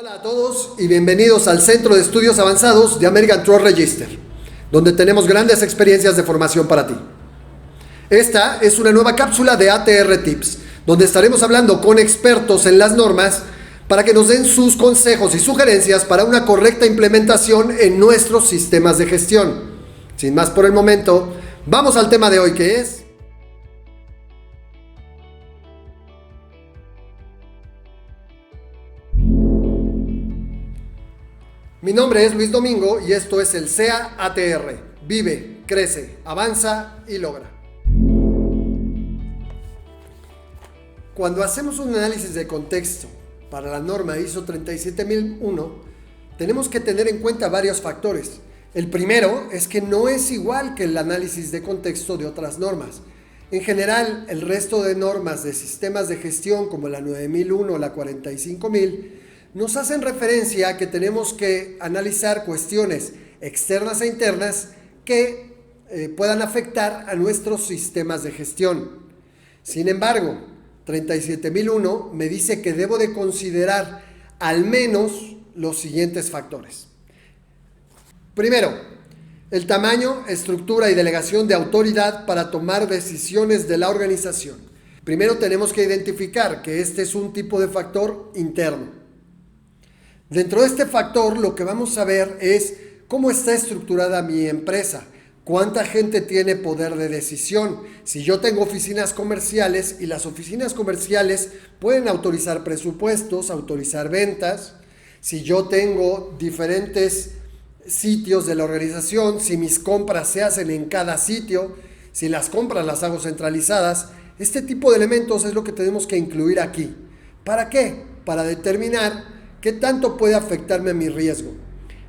Hola a todos y bienvenidos al Centro de Estudios Avanzados de American Trust Register, donde tenemos grandes experiencias de formación para ti. Esta es una nueva cápsula de ATR Tips, donde estaremos hablando con expertos en las normas para que nos den sus consejos y sugerencias para una correcta implementación en nuestros sistemas de gestión. Sin más por el momento, vamos al tema de hoy, que es... Mi nombre es Luis Domingo y esto es el SEA ATR. Vive, crece, avanza y logra. Cuando hacemos un análisis de contexto para la norma ISO 37001, tenemos que tener en cuenta varios factores. El primero es que no es igual que el análisis de contexto de otras normas. En general, el resto de normas de sistemas de gestión como la 9001 o la 45000 nos hacen referencia a que tenemos que analizar cuestiones externas e internas que puedan afectar a nuestros sistemas de gestión. Sin embargo, 37001 me dice que debo de considerar al menos los siguientes factores. Primero, el tamaño, estructura y delegación de autoridad para tomar decisiones de la organización. Primero tenemos que identificar que este es un tipo de factor interno. Dentro de este factor, lo que vamos a ver es cómo está estructurada mi empresa, cuánta gente tiene poder de decisión. Si yo tengo oficinas comerciales y las oficinas comerciales pueden autorizar presupuestos, autorizar ventas. Si yo tengo diferentes sitios de la organización, si mis compras se hacen en cada sitio, si las compras las hago centralizadas, este tipo de elementos es lo que tenemos que incluir aquí. ¿Para qué? Para determinar ¿qué tanto puede afectarme a mi riesgo?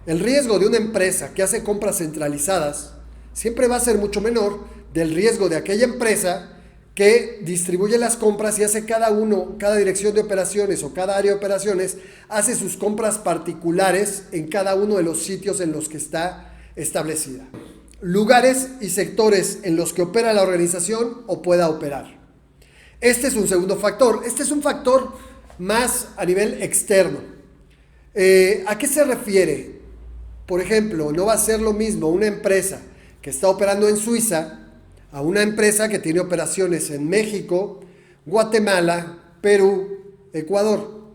El riesgo de una empresa que hace compras centralizadas siempre va a ser mucho menor del riesgo de aquella empresa que distribuye las compras y hace cada dirección de operaciones o cada área de operaciones hace sus compras particulares en cada uno de los sitios en los que está establecida. Lugares y sectores en los que opera la organización o pueda operar. Este es un segundo factor. Este es un factor más a nivel externo. ¿A qué se refiere? Por ejemplo, no va a ser lo mismo una empresa que está operando en Suiza a una empresa que tiene operaciones en México, Guatemala, Perú, Ecuador.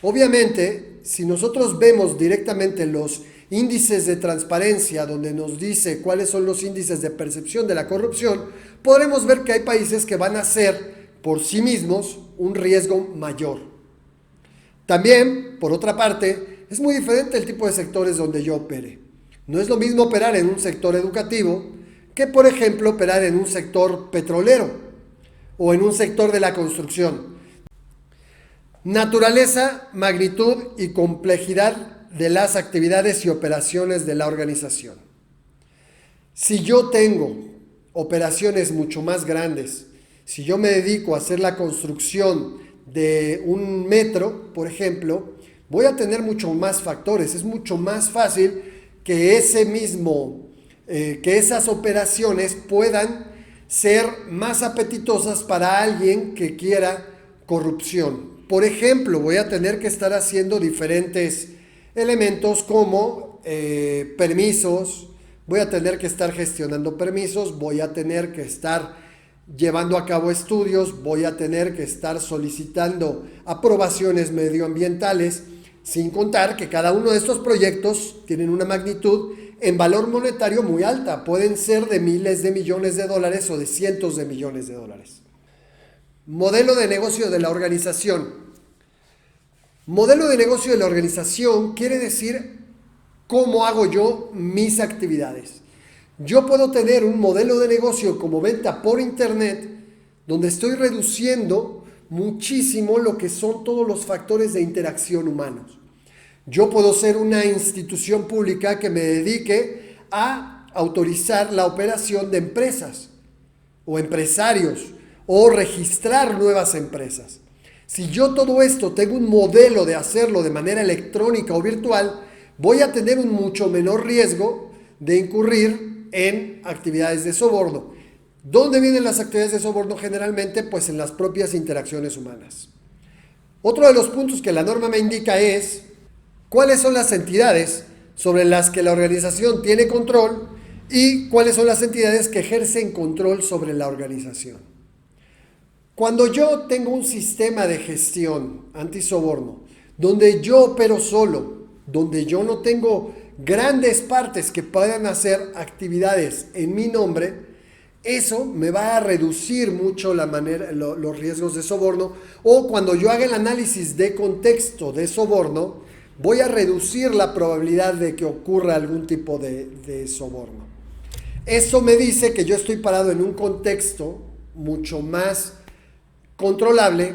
Obviamente, si nosotros vemos directamente los índices de transparencia donde nos dice cuáles son los índices de percepción de la corrupción, podremos ver que hay países que van a ser por sí mismos un riesgo mayor. También, por otra parte, es muy diferente el tipo de sectores donde yo opere. No es lo mismo operar en un sector educativo que, por ejemplo, operar en un sector petrolero o en un sector de la construcción. Naturaleza, magnitud y complejidad de las actividades y operaciones de la organización. Si yo tengo operaciones mucho más grandes, si yo me dedico a hacer la construcción de un metro, por ejemplo, voy a tener mucho más factores. Es mucho más fácil que esas operaciones puedan ser más apetitosas para alguien que quiera corrupción. Por ejemplo, voy a tener que estar haciendo diferentes elementos como permisos, voy a tener que estar gestionando permisos, voy a tener que estar llevando a cabo estudios, voy a tener que estar solicitando aprobaciones medioambientales, sin contar que cada uno de estos proyectos tienen una magnitud en valor monetario muy alta. Pueden ser de miles de millones de dólares o de cientos de millones de dólares. Modelo de negocio de la organización. Modelo de negocio de la organización quiere decir cómo hago yo mis actividades. Yo puedo tener un modelo de negocio como venta por internet, donde estoy reduciendo muchísimo lo que son todos los factores de interacción humanos. Yo puedo ser una institución pública que me dedique a autorizar la operación de empresas o empresarios o registrar nuevas empresas. Si yo todo esto tengo un modelo de hacerlo de manera electrónica o virtual, voy a tener un mucho menor riesgo de incurrir en actividades de soborno. ¿Dónde vienen las actividades de soborno generalmente? Pues en las propias interacciones humanas. Otro de los puntos que la norma me indica es cuáles son las entidades sobre las que la organización tiene control y cuáles son las entidades que ejercen control sobre la organización. Cuando yo tengo un sistema de gestión antisoborno, donde yo opero solo, donde yo no tengo grandes partes que puedan hacer actividades en mi nombre, eso me va a reducir mucho los riesgos de soborno. O cuando yo haga el análisis de contexto de soborno, voy a reducir la probabilidad de que ocurra algún tipo de soborno. Eso me dice que yo estoy parado en un contexto mucho más controlable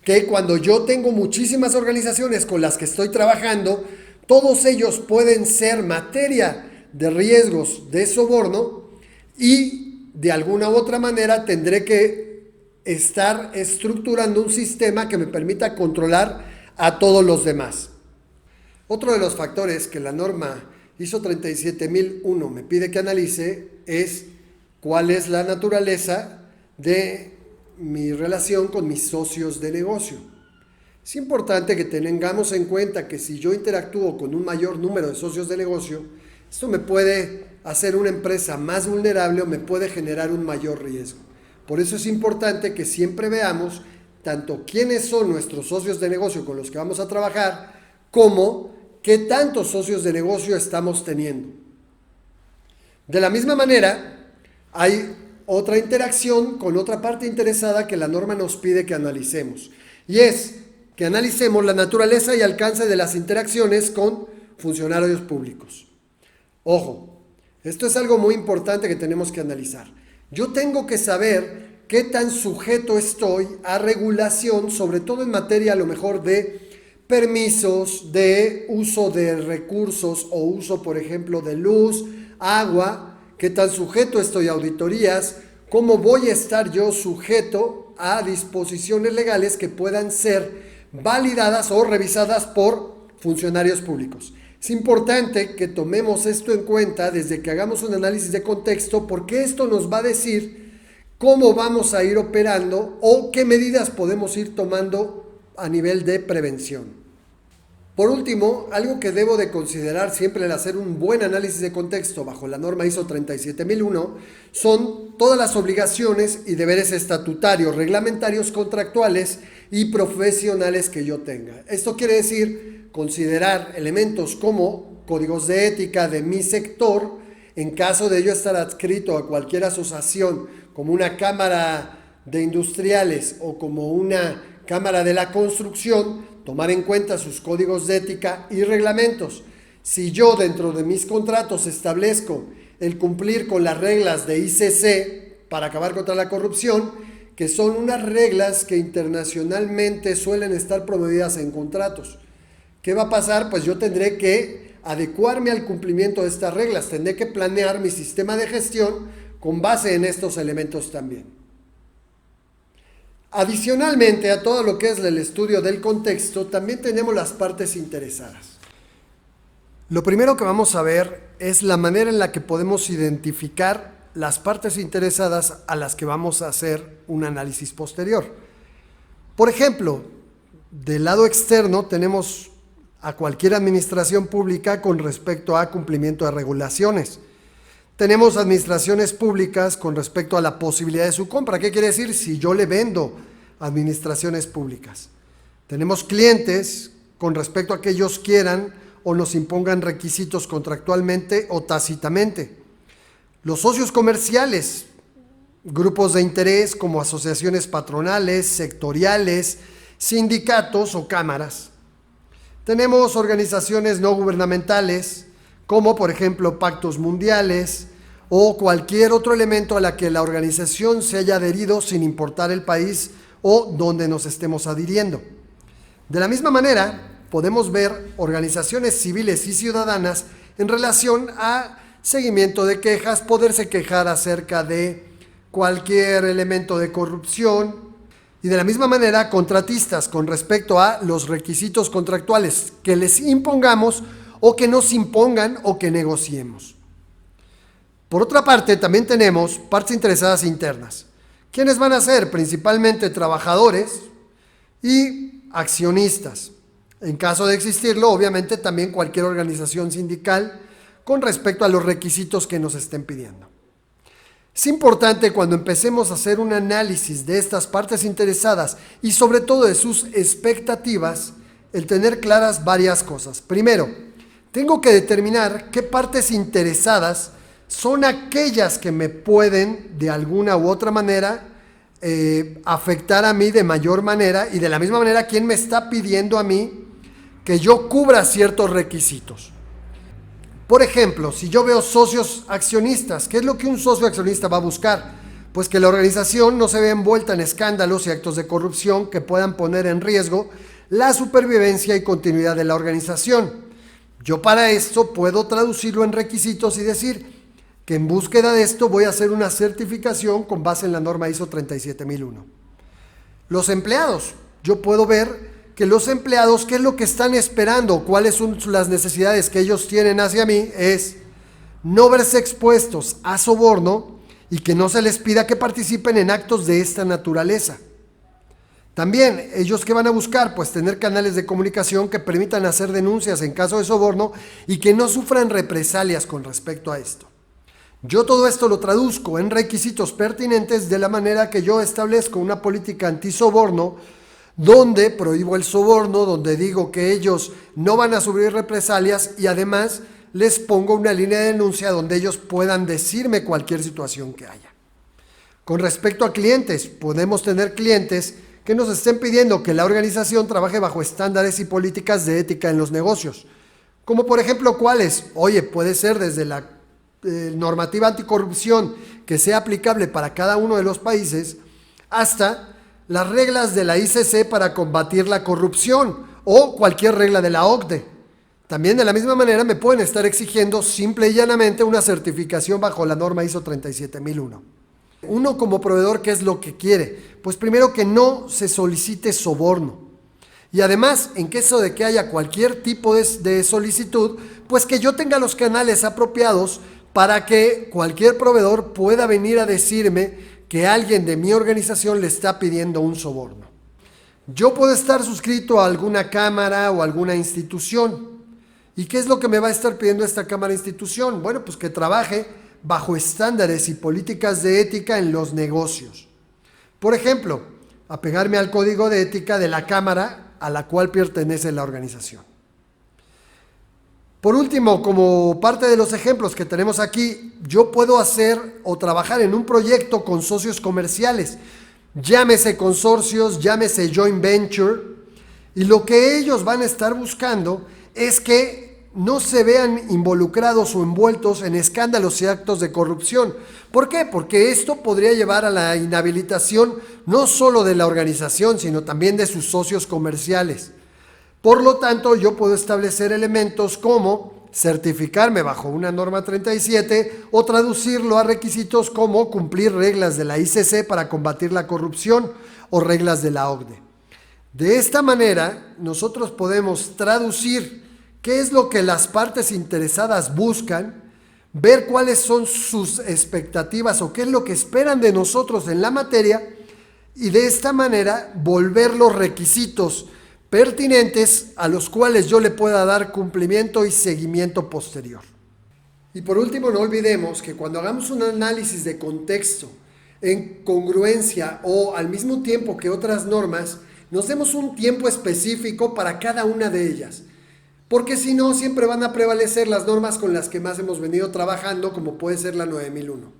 que cuando yo tengo muchísimas organizaciones con las que estoy trabajando. Todos ellos pueden ser materia de riesgos de soborno y de alguna u otra manera tendré que estar estructurando un sistema que me permita controlar a todos los demás. Otro de los factores que la norma ISO 37001 me pide que analice es cuál es la naturaleza de mi relación con mis socios de negocio. Es importante que tengamos en cuenta que si yo interactúo con un mayor número de socios de negocio, esto me puede hacer una empresa más vulnerable o me puede generar un mayor riesgo. Por eso es importante que siempre veamos tanto quiénes son nuestros socios de negocio con los que vamos a trabajar, como qué tantos socios de negocio estamos teniendo. De la misma manera, hay otra interacción con otra parte interesada que la norma nos pide que analicemos. Y es que analicemos la naturaleza y alcance de las interacciones con funcionarios públicos. Ojo, esto es algo muy importante que tenemos que analizar. Yo tengo que saber qué tan sujeto estoy a regulación, sobre todo en materia a lo mejor de permisos, de uso de recursos o uso, por ejemplo, de luz, agua, qué tan sujeto estoy a auditorías, cómo voy a estar yo sujeto a disposiciones legales que puedan ser validadas o revisadas por funcionarios públicos. Es importante que tomemos esto en cuenta desde que hagamos un análisis de contexto, porque esto nos va a decir cómo vamos a ir operando o qué medidas podemos ir tomando a nivel de prevención. Por último, algo que debo de considerar siempre al hacer un buen análisis de contexto bajo la norma ISO 37001 son todas las obligaciones y deberes estatutarios, reglamentarios, contractuales y profesionales que yo tenga. Esto quiere decir considerar elementos como códigos de ética de mi sector, en caso de yo estar adscrito a cualquier asociación como una cámara de industriales o como una cámara de la construcción, tomar en cuenta sus códigos de ética y reglamentos. Si yo dentro de mis contratos establezco el cumplir con las reglas de ICC para acabar contra la corrupción, que son unas reglas que internacionalmente suelen estar promovidas en contratos, ¿qué va a pasar? Pues yo tendré que adecuarme al cumplimiento de estas reglas, tendré que planear mi sistema de gestión con base en estos elementos también. Adicionalmente a todo lo que es el estudio del contexto, también tenemos las partes interesadas. Lo primero que vamos a ver es la manera en la que podemos identificar las partes interesadas a las que vamos a hacer un análisis posterior. Por ejemplo, del lado externo tenemos a cualquier administración pública con respecto a cumplimiento de regulaciones. Tenemos administraciones públicas con respecto a la posibilidad de su compra. ¿Qué quiere decir? Si yo le vendo administraciones públicas. Tenemos clientes con respecto a que ellos quieran o nos impongan requisitos contractualmente o tácitamente. Los socios comerciales, grupos de interés como asociaciones patronales, sectoriales, sindicatos o cámaras. Tenemos organizaciones no gubernamentales, como por ejemplo pactos mundiales o cualquier otro elemento a la que la organización se haya adherido sin importar el país o donde nos estemos adhiriendo. De la misma manera, podemos ver organizaciones civiles y ciudadanas en relación a seguimiento de quejas, poderse quejar acerca de cualquier elemento de corrupción, y de la misma manera contratistas con respecto a los requisitos contractuales que les impongamos o que nos impongan o que negociemos. Por otra parte, también tenemos partes interesadas internas. ¿Quiénes van a ser? Principalmente trabajadores y accionistas. En caso de existirlo, obviamente también cualquier organización sindical con respecto a los requisitos que nos estén pidiendo. Es importante cuando empecemos a hacer un análisis de estas partes interesadas y sobre todo de sus expectativas, el tener claras varias cosas. Primero, tengo que determinar qué partes interesadas son aquellas que me pueden de alguna u otra manera afectar a mí de mayor manera, y de la misma manera quién me está pidiendo a mí que yo cubra ciertos requisitos. Por ejemplo, si yo veo socios accionistas, ¿qué es lo que un socio accionista va a buscar? Pues que la organización no se vea envuelta en escándalos y actos de corrupción que puedan poner en riesgo la supervivencia y continuidad de la organización. Yo para esto puedo traducirlo en requisitos y decir que en búsqueda de esto voy a hacer una certificación con base en la norma ISO 37001. Los empleados, yo puedo ver que los empleados, ¿qué es lo que están esperando? ¿Cuáles son las necesidades que ellos tienen hacia mí? Es no verse expuestos a soborno y que no se les pida que participen en actos de esta naturaleza. También, ¿ellos qué van a buscar? Pues tener canales de comunicación que permitan hacer denuncias en caso de soborno y que no sufran represalias con respecto a esto. Yo todo esto lo traduzco en requisitos pertinentes de la manera que yo establezco una política antisoborno, donde prohíbo el soborno, donde digo que ellos no van a sufrir represalias y además les pongo una línea de denuncia donde ellos puedan decirme cualquier situación que haya. Con respecto a clientes, podemos tener clientes que nos estén pidiendo que la organización trabaje bajo estándares y políticas de ética en los negocios. Como por ejemplo, ¿cuáles? Oye, puede ser desde la normativa anticorrupción que sea aplicable para cada uno de los países hasta las reglas de la ICC para combatir la corrupción o cualquier regla de la OCDE. También de la misma manera me pueden estar exigiendo simple y llanamente una certificación bajo la norma ISO 37001. Uno como proveedor, ¿qué es lo que quiere? Pues primero que no se solicite soborno. Y además, en caso de que haya cualquier tipo de solicitud, pues que yo tenga los canales apropiados para que cualquier proveedor pueda venir a decirme que alguien de mi organización le está pidiendo un soborno. Yo puedo estar suscrito a alguna cámara o alguna institución. ¿Y qué es lo que me va a estar pidiendo esta cámara o institución? Bueno, pues que trabaje bajo estándares y políticas de ética en los negocios. Por ejemplo, apegarme al código de ética de la cámara a la cual pertenece la organización. Por último, como parte de los ejemplos que tenemos aquí, yo puedo hacer o trabajar en un proyecto con socios comerciales, llámese consorcios, llámese joint venture, y lo que ellos van a estar buscando es que no se vean involucrados o envueltos en escándalos y actos de corrupción. ¿Por qué? Porque esto podría llevar a la inhabilitación no solo de la organización, sino también de sus socios comerciales. Por lo tanto, yo puedo establecer elementos como certificarme bajo una norma 37 o traducirlo a requisitos como cumplir reglas de la ICC para combatir la corrupción o reglas de la OCDE. De esta manera, nosotros podemos traducir qué es lo que las partes interesadas buscan, ver cuáles son sus expectativas o qué es lo que esperan de nosotros en la materia y de esta manera volver los requisitos pertinentes a los cuales yo le pueda dar cumplimiento y seguimiento posterior. Y por último, no olvidemos que cuando hagamos un análisis de contexto en congruencia o al mismo tiempo que otras normas, nos demos un tiempo específico para cada una de ellas. Porque si no, siempre van a prevalecer las normas con las que más hemos venido trabajando, como puede ser la 9001.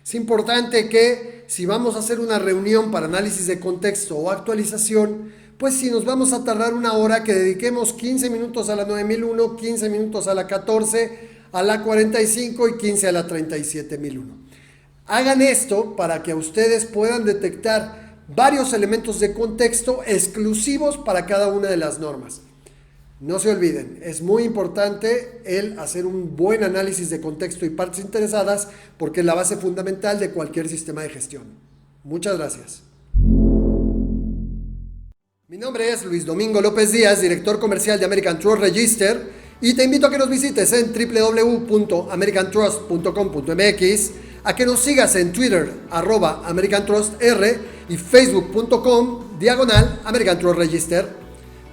Es importante que si vamos a hacer una reunión para análisis de contexto o actualización, pues si nos vamos a tardar una hora, que dediquemos 15 minutos a la 9001, 15 minutos a la 14, a la 45 y 15 a la 37001. Hagan esto para que ustedes puedan detectar varios elementos de contexto exclusivos para cada una de las normas. No se olviden, es muy importante el hacer un buen análisis de contexto y partes interesadas porque es la base fundamental de cualquier sistema de gestión. Muchas gracias. Mi nombre es Luis Domingo López Díaz, director comercial de American Trust Register, y te invito a que nos visites en www.americantrust.com.mx, a que nos sigas en Twitter, @AmericanTrustR, y facebook.com/American Trust Register.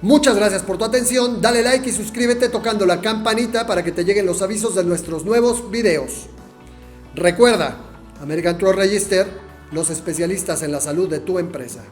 Muchas gracias por tu atención, dale like y suscríbete tocando la campanita para que te lleguen los avisos de nuestros nuevos videos. Recuerda, American Trust Register, los especialistas en la salud de tu empresa.